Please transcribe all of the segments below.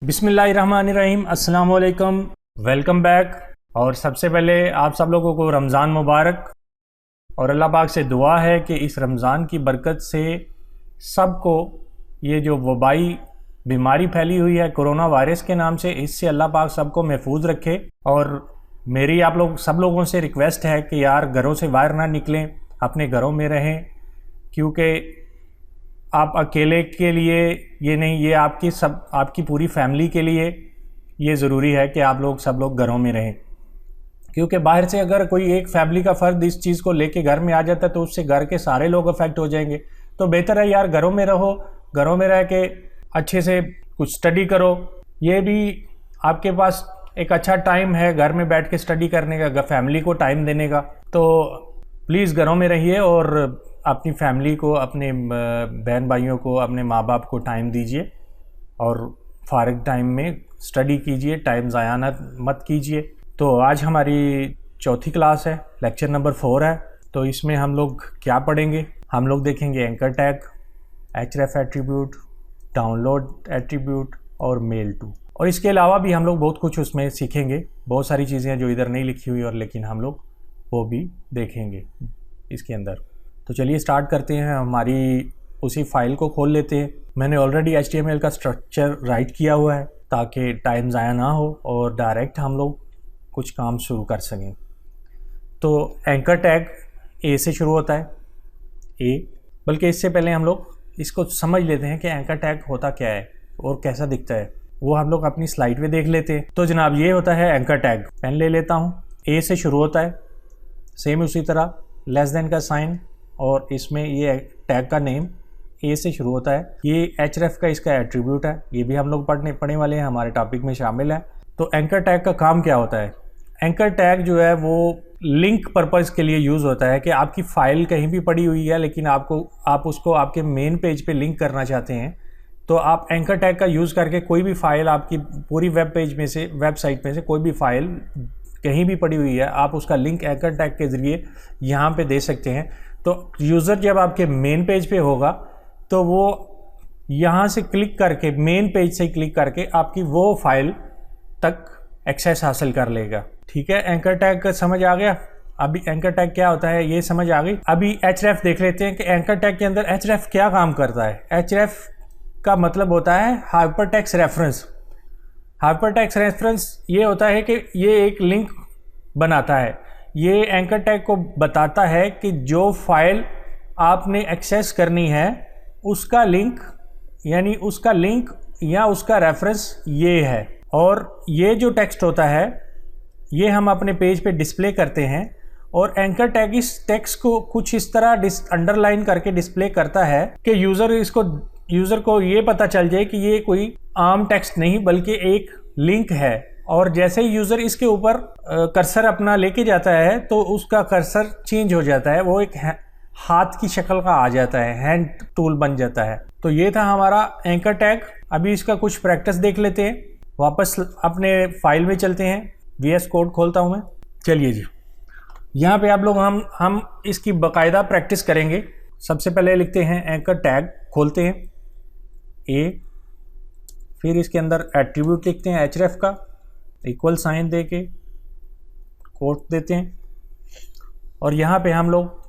बिस्मिल्लाहिर्रहमानिर्रहीम, अस्सलाम वालेकुम, वेलकम बैक। और सबसे पहले आप सब लोगों को रमज़ान मुबारक। और अल्लाह पाक से दुआ है कि इस रमज़ान की बरकत से सबको ये जो वबाई बीमारी फैली हुई है कोरोना वायरस के नाम से, इससे अल्लाह पाक सबको महफूज रखे। और मेरी आप लोग सब लोगों से रिक्वेस्ट है कि यार घरों से बाहर ना निकलें, अपने घरों में रहें, क्योंकि आप अकेले के लिए ये नहीं, ये आपकी पूरी फैमिली के लिए ये ज़रूरी है कि आप लोग सब लोग घरों में रहें। क्योंकि बाहर से अगर कोई एक फैमिली का फ़र्द इस चीज़ को लेके घर में आ जाता है तो उससे घर के सारे लोग अफेक्ट हो जाएंगे। तो बेहतर है यार घरों में रहो, घरों में रह के अच्छे से कुछ स्टडी करो। ये भी आपके पास एक अच्छा टाइम है घर में बैठ के स्टडी करने का, फैमिली को टाइम देने का। तो प्लीज़ घरों में रहिए और अपनी फैमिली को, अपने बहन भाइयों को, अपने माँ बाप को टाइम दीजिए और फारिग टाइम में स्टडी कीजिए, टाइम ज़ाया मत कीजिए। तो आज हमारी चौथी क्लास है, लेक्चर नंबर 4 है। तो इसमें हम लोग क्या पढ़ेंगे? हम लोग देखेंगे anchor tag, href attribute, download attribute और मेल टू। और इसके अलावा भी हम लोग बहुत कुछ उसमें सीखेंगे, बहुत सारी चीज़ें जो इधर नहीं लिखी हुई और लेकिन हम लोग वो भी देखेंगे इसके अंदर। तो चलिए स्टार्ट करते हैं। हमारी उसी फाइल को खोल लेते हैं। मैंने ऑलरेडी HTML का स्ट्रक्चर राइट किया हुआ है ताकि टाइम ज़ाया ना हो और डायरेक्ट हम लोग कुछ काम शुरू कर सकें। तो एंकर टैग ए से शुरू होता है, ए। बल्कि इससे पहले हम लोग इसको समझ लेते हैं कि एंकर टैग होता क्या है और कैसा दिखता है, वो हम लोग अपनी स्लाइड पे देख लेते हैं। तो जनाब ये होता है एंकर टैग। पेन ले लेता हूँ। ए से शुरू होता है, सेम उसी तरह लेस देन का साइन, और इसमें ये टैग का नेम ए से शुरू होता है। ये href का इसका एट्रीब्यूट है, ये भी हम लोग पढ़ने वाले हैं, हमारे टॉपिक में शामिल है। तो एंकर टैग का काम क्या होता है? एंकर टैग जो है वो लिंक पर्पज़ के लिए यूज़ होता है कि आपकी फ़ाइल कहीं भी पड़ी हुई है लेकिन आप उसको आपके मेन पेज पे लिंक करना चाहते हैं, तो आप एंकर टैग का यूज़ करके कोई भी फ़ाइल आपकी पूरी वेबसाइट में से कोई भी फ़ाइल कहीं भी पड़ी हुई है, आप उसका लिंक एंकर टैग के ज़रिए यहाँ पे दे सकते हैं। तो यूज़र जब आपके मेन पेज पे होगा तो वो यहाँ से क्लिक करके, मेन पेज से क्लिक करके आपकी वो फाइल तक एक्सेस हासिल कर लेगा। ठीक है, एंकर टैग का समझ आ गया। अभी एंकर टैग क्या होता है ये समझ आ गई। अभी href देख लेते हैं कि एंकर टैग के अंदर href क्या काम करता है। href का मतलब होता है हाइपरटेक्स्ट रेफरेंस। हाइपरटेक्स्ट रेफरेंस ये होता है कि ये एक लिंक बनाता है। ये एंकर टैग को बताता है कि जो फाइल आपने एक्सेस करनी है उसका लिंक, यानी उसका लिंक या उसका रेफरेंस ये है। और ये जो टेक्स्ट होता है ये हम अपने पेज पे डिस्प्ले करते हैं। और एंकर टैग इस टेक्स्ट को कुछ इस तरह अंडरलाइन करके डिस्प्ले करता है कि यूज़र को ये पता चल जाए कि ये कोई आम टेक्स्ट नहीं बल्कि एक लिंक है। और जैसे ही यूज़र इसके ऊपर कर्सर अपना लेके जाता है तो उसका कर्सर चेंज हो जाता है, वो एक हाथ की शक्ल का आ जाता है, हैंड टूल बन जाता है। तो ये था हमारा एंकर टैग। अभी इसका कुछ प्रैक्टिस देख लेते हैं। वापस अपने फाइल में चलते हैं। VS कोड खोलता हूँ मैं। चलिए जी, यहाँ पे आप लोग हम इसकी बाकायदा प्रैक्टिस करेंगे। सबसे पहले लिखते हैं एंकर टैग, खोलते हैं ए, फिर इसके अंदर एट्रीब्यूट लिखते हैं href का, इक्वल साइन दे के कोट देते हैं। और यहाँ पे हम लोग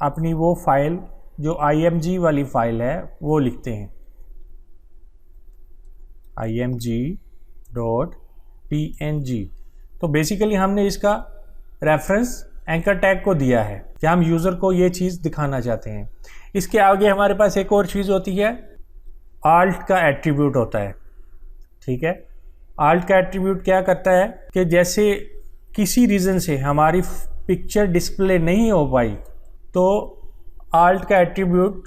अपनी वो फाइल जो img वाली फाइल है वो लिखते हैं, img.png। तो बेसिकली हमने इसका रेफरेंस एंकर टैग को दिया है कि हम यूज़र को ये चीज़ दिखाना चाहते हैं। इसके आगे हमारे पास एक और चीज़ होती है, आल्ट का एट्रीब्यूट होता है। ठीक है, आल्ट का एट्रीब्यूट क्या करता है कि जैसे किसी रीज़न से हमारी पिक्चर डिस्प्ले नहीं हो पाई तो आल्ट का एट्रीब्यूट,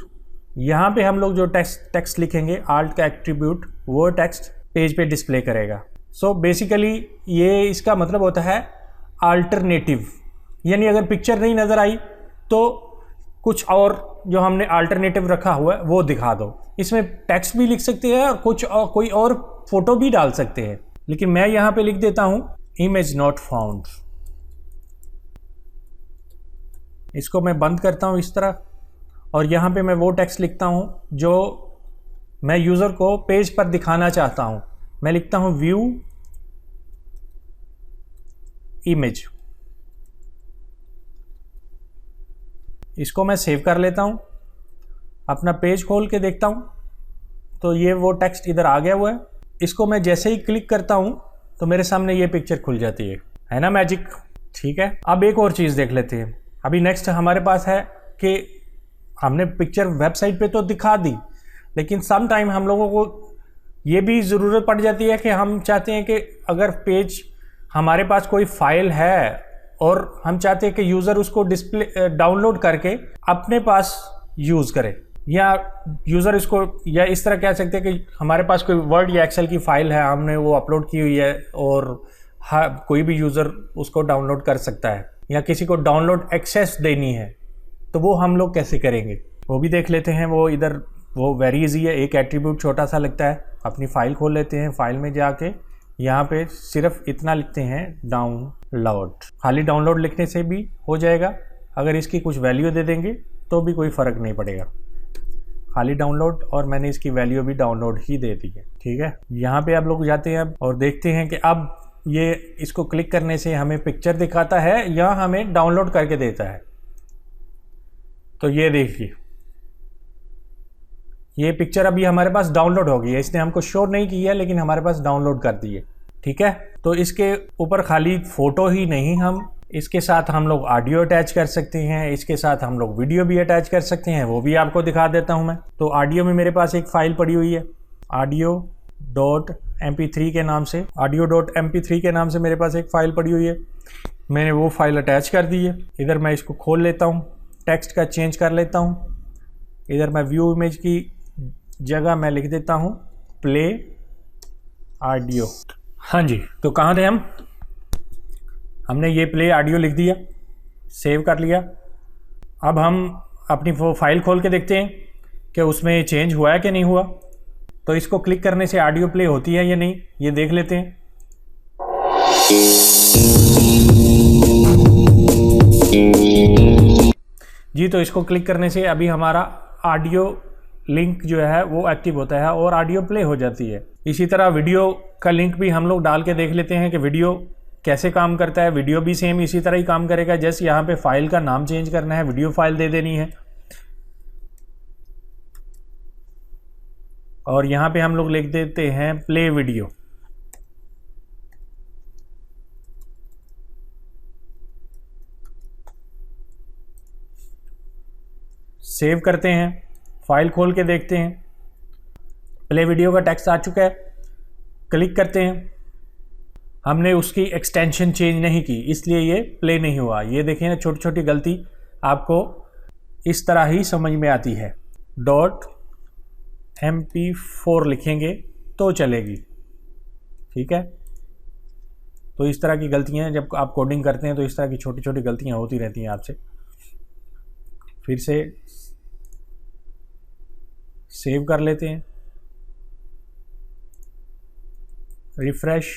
यहाँ पे हम लोग जो टेक्स्ट लिखेंगे आल्ट का एट्रीब्यूट वो टेक्स्ट पेज पे डिस्प्ले करेगा। सो बेसिकली ये इसका मतलब होता है अल्टरनेटिव, यानी अगर पिक्चर नहीं नज़र आई तो कुछ और जो हमने अल्टरनेटिव रखा हुआ है वो दिखा दो। इसमें टेक्स्ट भी लिख सकते हैं और कोई और फोटो भी डाल सकते हैं, लेकिन मैं यहाँ पे लिख देता हूँ इमेज नॉट फाउंड। इसको मैं बंद करता हूँ इस तरह, और यहाँ पे मैं वो टेक्स्ट लिखता हूँ जो मैं यूज़र को पेज पर दिखाना चाहता हूँ। मैं लिखता हूँ व्यू इमेज, इसको मैं सेव कर लेता हूँ। अपना पेज खोल के देखता हूँ तो ये वो टेक्स्ट इधर आ गया हुआ है। इसको मैं जैसे ही क्लिक करता हूँ तो मेरे सामने ये पिक्चर खुल जाती है ना मैजिक। ठीक है, अब एक और चीज़ देख लेते हैं। अभी नेक्स्ट हमारे पास है कि हमने पिक्चर वेबसाइट पे तो दिखा दी, लेकिन सम टाइम हम लोगों को ये भी ज़रूरत पड़ जाती है कि हम चाहते हैं कि अगर पेज हमारे पास कोई फाइल है और हम चाहते हैं कि यूज़र उसको डिस्प्ले डाउनलोड करके अपने पास यूज़ करे, या यूज़र इसको या इस तरह कह सकते हैं कि हमारे पास कोई वर्ड या एक्सेल की फ़ाइल है, हमने वो अपलोड की हुई है और कोई भी यूज़र उसको डाउनलोड कर सकता है, या किसी को डाउनलोड एक्सेस देनी है, तो वो हम लोग कैसे करेंगे वो भी देख लेते हैं। वो इधर वो वेरी इजी है, एक एट्रीब्यूट छोटा सा लगता है। अपनी फ़ाइल खोल लेते हैं, फ़ाइल में जाके यहाँ पे सिर्फ इतना लिखते हैं डाउनलोड। खाली डाउनलोड लिखने से भी हो जाएगा, अगर इसकी कुछ वैल्यू दे देंगे तो भी कोई फ़र्क नहीं पड़ेगा। खाली डाउनलोड, और मैंने इसकी वैल्यू भी डाउनलोड ही दे दी है। ठीक है, यहाँ पे आप लोग जाते हैं और देखते हैं कि अब ये इसको क्लिक करने से हमें पिक्चर दिखाता है या हमें डाउनलोड करके देता है। तो ये देखिए, ये पिक्चर अभी हमारे पास डाउनलोड हो गई है, इसने हमको शो नहीं की है लेकिन हमारे पास डाउनलोड कर दी है। ठीक है, तो इसके ऊपर खाली फ़ोटो ही नहीं, हम इसके साथ हम लोग ऑडियो अटैच कर सकते हैं, इसके साथ हम लोग वीडियो भी अटैच कर सकते हैं, वो भी आपको दिखा देता हूं मैं। तो ऑडियो में मेरे पास एक फ़ाइल पड़ी हुई है audio.mp3 के नाम से, audio.mp3 के नाम से मेरे पास एक फ़ाइल पड़ी हुई है। मैंने वो फाइल अटैच कर दी है। इधर मैं इसको खोल लेता हूँ, टेक्स्ट का चेंज कर लेता हूँ। इधर मैं व्यू इमेज की जगह मैं लिख देता हूँ प्ले ऑडियो। हाँ जी, तो कहाँ थे हमने ये प्ले ऑडियो लिख दिया, सेव कर लिया। अब हम अपनी वो फाइल खोल के देखते हैं कि उसमें चेंज हुआ है कि नहीं हुआ। तो इसको क्लिक करने से ऑडियो प्ले होती है या नहीं, ये देख लेते हैं। जी, तो इसको क्लिक करने से अभी हमारा ऑडियो लिंक जो है वो एक्टिव होता है और ऑडियो प्ले हो जाती है। इसी तरह वीडियो का लिंक भी हम लोग डाल के देख लेते हैं कि वीडियो कैसे काम करता है। वीडियो भी सेम इसी तरह ही काम करेगा, जैसे यहाँ पे फाइल का नाम चेंज करना है, वीडियो फाइल दे देनी है, और यहाँ पे हम लोग लिख देते हैं प्ले वीडियो। सेव करते हैं, फाइल खोल के देखते हैं, प्ले वीडियो का टेक्स्ट आ चुका है। क्लिक करते हैं, हमने उसकी एक्सटेंशन चेंज नहीं की इसलिए ये प्ले नहीं हुआ। ये देखें ना, छोटी छोटी गलती आपको इस तरह ही समझ में आती है। .mp4 लिखेंगे तो चलेगी। ठीक है, तो इस तरह की गलतियां जब आप कोडिंग करते हैं तो इस तरह की छोटी छोटी गलतियां होती रहती हैं आपसे। फिर से सेव कर लेते हैं, रिफ्रेश,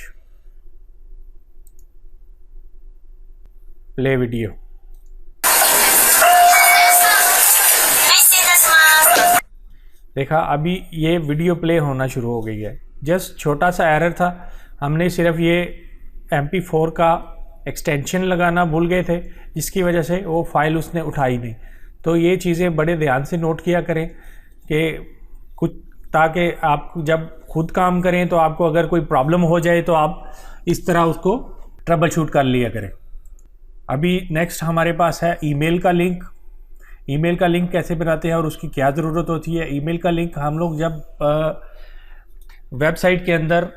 प्ले वीडियो। देखा, अभी ये वीडियो प्ले होना शुरू हो गई है। जस्ट छोटा सा एरर था, हमने सिर्फ ये MP4 का एक्सटेंशन लगाना भूल गए थे, जिसकी वजह से वो फाइल उसने उठाई नहीं। तो ये चीज़ें बड़े ध्यान से नोट किया करें कि कुछ, ताकि आप जब खुद काम करें तो आपको अगर कोई प्रॉब्लम हो जाए तो आप इस तरह उसको ट्रबल शूट कर लिया करें। अभी नेक्स्ट हमारे पास है ईमेल का लिंक। ईमेल का लिंक कैसे बनाते हैं और उसकी क्या ज़रूरत होती है। ईमेल का लिंक हम लोग जब वेबसाइट के अंदर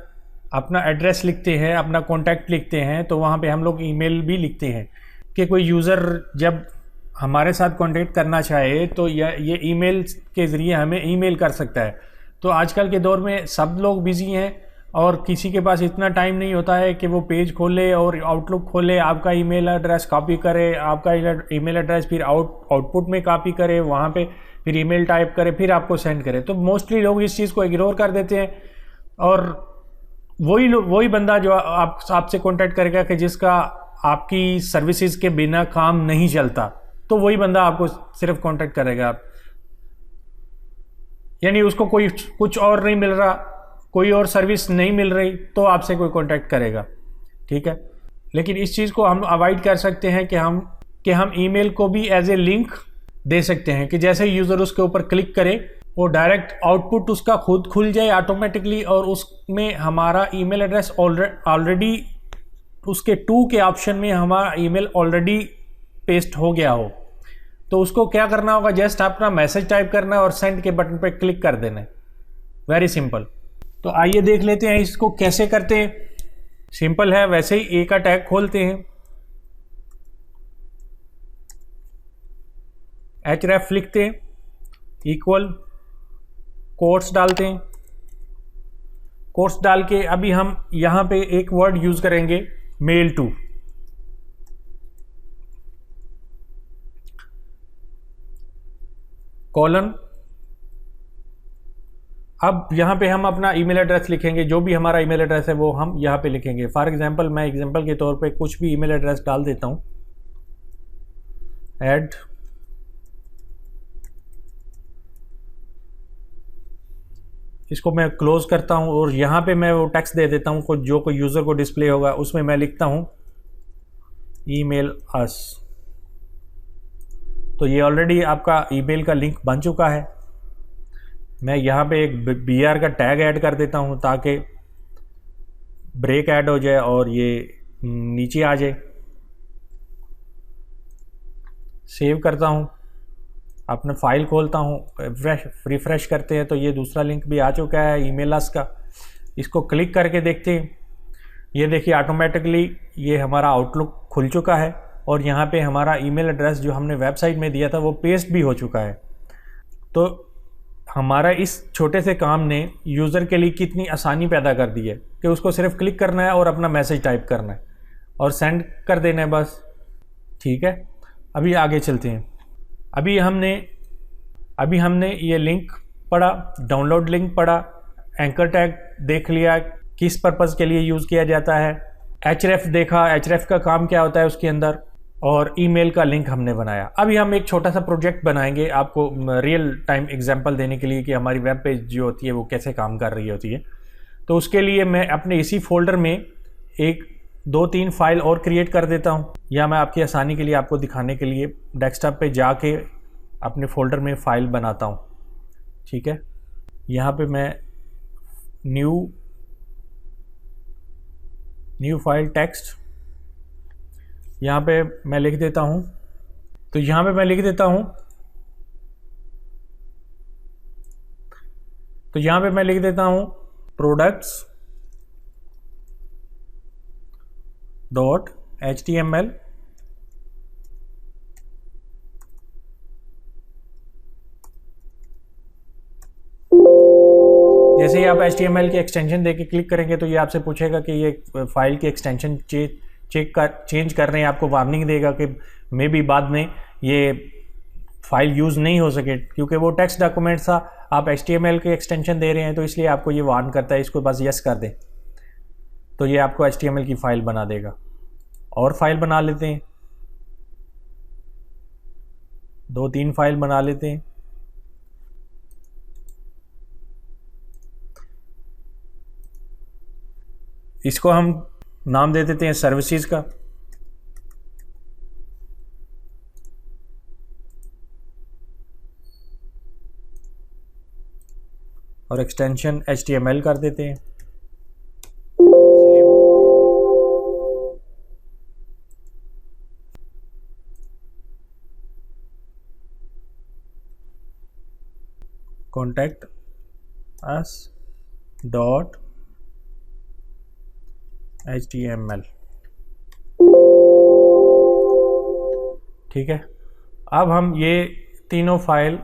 अपना एड्रेस लिखते हैं, अपना कॉन्टैक्ट लिखते हैं, तो वहाँ पे हम लोग ईमेल भी लिखते हैं कि कोई यूज़र जब हमारे साथ कॉन्टैक्ट करना चाहे तो ये ईमेल के ज़रिए हमें ईमेल कर सकता है। तो आजकल के दौर में सब लोग बिज़ी हैं और किसी के पास इतना टाइम नहीं होता है कि वो पेज खोले और आउटलुक खोले, आपका ईमेल एड्रेस कॉपी करे, आपका ईमेल एड्रेस फिर आउटपुट में कॉपी करे, वहाँ पे फिर ईमेल टाइप करे, फिर आपको सेंड करे। तो मोस्टली लोग इस चीज़ को इग्नोर कर देते हैं और वही बंदा जो आपसे कॉन्टैक्ट करेगा कि जिसका आपकी सर्विसेज के बिना काम नहीं चलता, तो वही बंदा आपको सिर्फ कॉन्टैक्ट करेगा। यानी उसको कोई कुछ और नहीं मिल रहा, कोई और सर्विस नहीं मिल रही तो आपसे कोई कॉन्टैक्ट करेगा, ठीक है। लेकिन इस चीज़ को हम अवॉइड कर सकते हैं कि हम ईमेल को भी एज ए लिंक दे सकते हैं कि जैसे यूज़र उसके ऊपर क्लिक करे वो डायरेक्ट आउटपुट उसका खुद खुल जाए ऑटोमेटिकली, और उसमें हमारा ईमेल एड्रेस ऑलरेडी उसके टू के ऑप्शन में हमारा ईमेल ऑलरेडी पेस्ट हो गया हो। तो उसको क्या करना होगा, जस्ट अपना मैसेज टाइप करना है और सेंड के बटन पर क्लिक कर देना है, वेरी सिंपल। तो आइए देख लेते हैं इसको कैसे करते हैं। सिंपल है, वैसे ही ए का टैग खोलते हैं, href लिखते हैं, इक्वल कोट्स डालते हैं। कोट्स डाल के अभी हम यहां पे एक वर्ड यूज करेंगे, मेल टू। कॉलन, अब यहां पे हम अपना ईमेल एड्रेस लिखेंगे, जो भी हमारा ईमेल एड्रेस है वो हम यहां पे लिखेंगे। फॉर एग्जांपल मैं एग्जांपल के तौर पे कुछ भी ईमेल एड्रेस डाल देता हूं, ऐड इसको मैं क्लोज करता हूं और यहां पे मैं वो टेक्स्ट दे देता हूं जो कोई यूजर को डिस्प्ले होगा, उसमें मैं लिखता हूं ईमेल अस। तो ये ऑलरेडी आपका ईमेल का लिंक बन चुका है। मैं यहाँ पे एक BR का टैग ऐड कर देता हूँ ताकि ब्रेक ऐड हो जाए और ये नीचे आ जाए। सेव करता हूँ, अपना फाइल खोलता हूँ, रिफ्रेश करते हैं तो ये दूसरा लिंक भी आ चुका है ईमेलस का। इसको क्लिक करके देखते हैं, ये देखिए ऑटोमेटिकली ये हमारा आउटलुक खुल चुका है और यहाँ पे हमारा ईमेल एड्रेस जो हमने वेबसाइट में दिया था वो पेस्ट भी हो चुका है। तो हमारा इस छोटे से काम ने यूज़र के लिए कितनी आसानी पैदा कर दी है कि उसको सिर्फ क्लिक करना है और अपना मैसेज टाइप करना है और सेंड कर देना है बस, ठीक है। अभी आगे चलते हैं। अभी हमने ये लिंक पढ़ा, डाउनलोड लिंक पढ़ा, एंकर टैग देख लिया किस पर्पज़ के लिए यूज़ किया जाता है, href देखा, href का काम क्या होता है उसके अंदर, और ईमेल का लिंक हमने बनाया। अभी हम एक छोटा सा प्रोजेक्ट बनाएंगे आपको रियल टाइम एग्जांपल देने के लिए कि हमारी वेब पेज जो होती है वो कैसे काम कर रही होती है। तो उसके लिए मैं अपने इसी फोल्डर में एक 2-3 फाइल और क्रिएट कर देता हूँ, या मैं आपकी आसानी के लिए आपको दिखाने के लिए डेस्कटॉप पे जाके अपने फोल्डर में फ़ाइल बनाता हूँ, ठीक है। यहाँ पे मैं न्यू फाइल टेक्स्ट यहाँ पे मैं लिख देता हूँ। तो यहाँ पे मैं लिख देता हूँ products.html जैसे ही आप HTML की एक्सटेंशन देके क्लिक करेंगे तो ये आपसे पूछेगा कि ये फाइल की एक्सटेंशन चेंज कर रहे हैं, आपको वार्निंग देगा कि मे बी बाद में ये फाइल यूज़ नहीं हो सके, क्योंकि वो टेक्स्ट डॉक्यूमेंट था, आप HTML की एक्सटेंशन दे रहे हैं तो इसलिए आपको ये वार्न करता है, इसको बस यस कर दें तो ये आपको HTML की फ़ाइल बना देगा। और फाइल बना लेते हैं, 2-3 फाइल बना लेते हैं। इसको हम नाम दे देते हैं सर्विसेज का, और एक्सटेंशन HTML कर देते हैं। contact us dot HTML, ठीक है। अब हम ये तीनों फाइल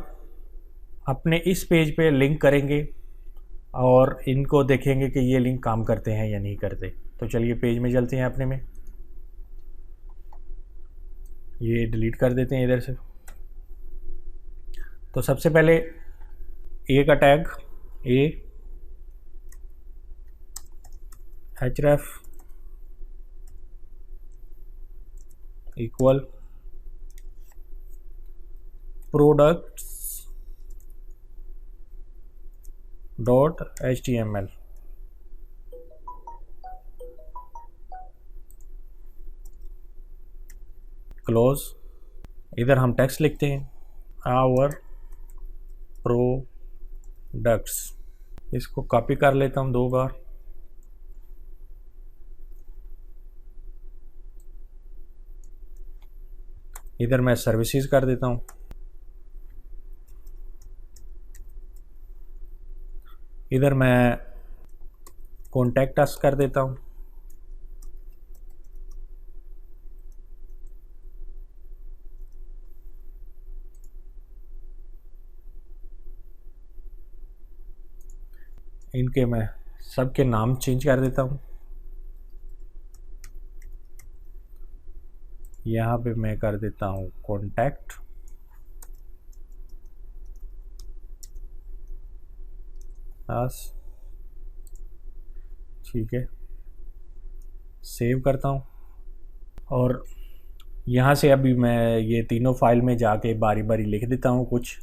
अपने इस पेज पे लिंक करेंगे और इनको देखेंगे कि ये लिंक काम करते हैं या नहीं करते। तो चलिए पेज में चलते हैं अपने में, ये डिलीट कर देते हैं इधर से। तो सबसे पहले ए का tag, href equal products.html, close. इधर हम टेक्स्ट लिखते हैं आवर प्रोडक्ट्स। इसको कॉपी कर लेता हूँ 2 बार। इधर मैं सर्विसेज कर देता हूँ। इधर मैं कॉन्टैक्ट अस कर देता हूँ। इनके मैं सबके नाम चेंज कर देता हूँ। यहाँ पे मैं कर देता हूँ कॉन्टैक्ट। बस ठीक है, सेव करता हूँ। और यहाँ से अभी मैं ये तीनों फाइल में जाके बारी बारी लिख देता हूँ कुछ।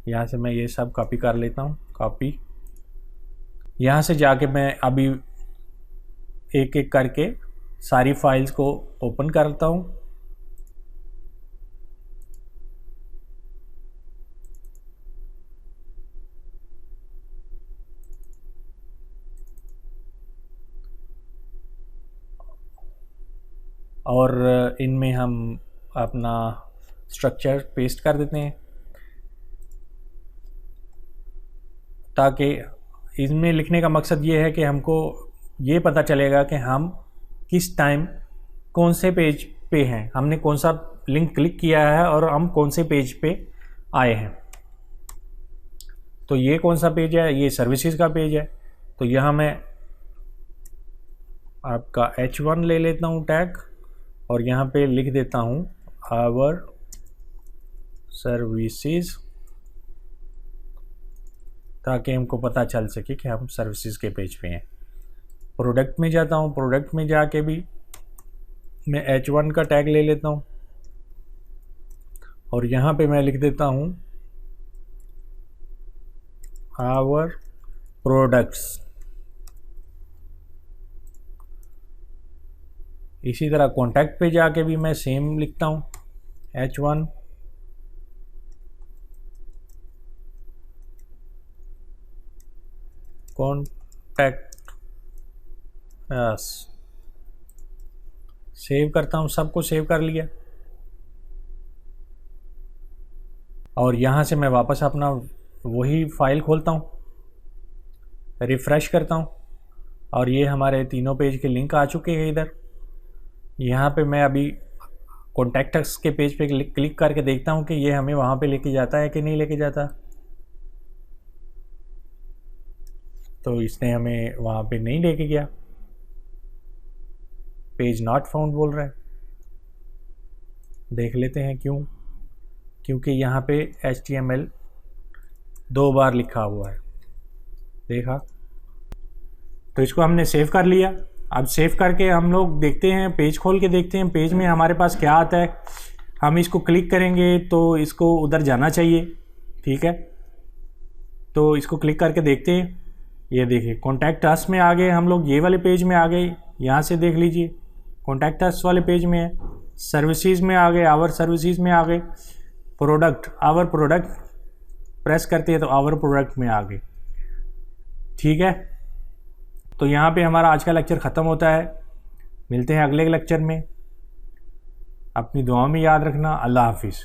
यहाँ से मैं ये सब कॉपी कर लेता हूँ, कॉपी। यहाँ से जाके मैं अभी एक एक करके सारी फाइल्स को ओपन करता हूँ। और इनमें हम अपना स्ट्रक्चर पेस्ट कर देते हैं, ताकि इसमें लिखने का मकसद ये है कि हमको ये पता चलेगा कि हम किस टाइम कौन से पेज पे हैं, हमने कौन सा लिंक क्लिक किया है और हम कौन से पेज पे आए हैं। तो ये कौन सा पेज है? ये सर्विसेज का पेज है। तो यहाँ मैं आपका H1 ले लेता हूँ टैग, और यहाँ पे लिख देता हूँ आवर सर्विसेज, ताकि हमको पता चल सके कि हम सर्विसेज के पेज पे हैं। प्रोडक्ट में जाता हूँ, प्रोडक्ट में जाके भी मैं H1 का टैग ले लेता हूँ, और यहाँ पे मैं लिख देता हूँ आवर प्रोडक्ट्स। इसी तरह कॉन्टैक्ट पे जाके भी मैं सेम लिखता हूँ H1। कॉन्टैक्ट यस, सेव करता हूँ, सबको सेव कर लिया। और यहाँ से मैं वापस अपना वही फाइल खोलता हूँ, रिफ़्रेश करता हूँ, और ये हमारे तीनों पेज के लिंक आ चुके हैं इधर। यहाँ पे मैं अभी कॉन्टैक्ट्स के पेज पे क्लिक करके देखता हूँ कि ये हमें वहाँ पे लेके जाता है कि नहीं लेके जाता। तो इसने हमें वहाँ पे नहीं लेके गया, पेज नॉट फाउंड बोल रहा है। देख लेते हैं क्यों। क्योंकि यहाँ पे HTML 2 बार लिखा हुआ है, देखा। तो इसको हमने सेव कर लिया। अब सेव करके हम लोग देखते हैं, पेज खोल के देखते हैं पेज में हमारे पास क्या आता है। हम इसको क्लिक करेंगे तो इसको उधर जाना चाहिए, ठीक है। तो इसको क्लिक करके देखते हैं। ये देखिए कॉन्टैक्ट अस में आ गए हम लोग, ये वाले पेज में आ गए। यहाँ से देख लीजिए कॉन्टैक्ट अस वाले पेज में है, सर्विसेज में आ गए, आवर सर्विसेज में आ गए, प्रोडक्ट आवर प्रोडक्ट प्रेस करते हैं तो आवर प्रोडक्ट में आ गए, ठीक है। तो यहाँ पे हमारा आज का लेक्चर ख़त्म होता है। मिलते हैं अगले लेक्चर में। अपनी दुआओं में याद रखना। अल्लाह हाफिज़।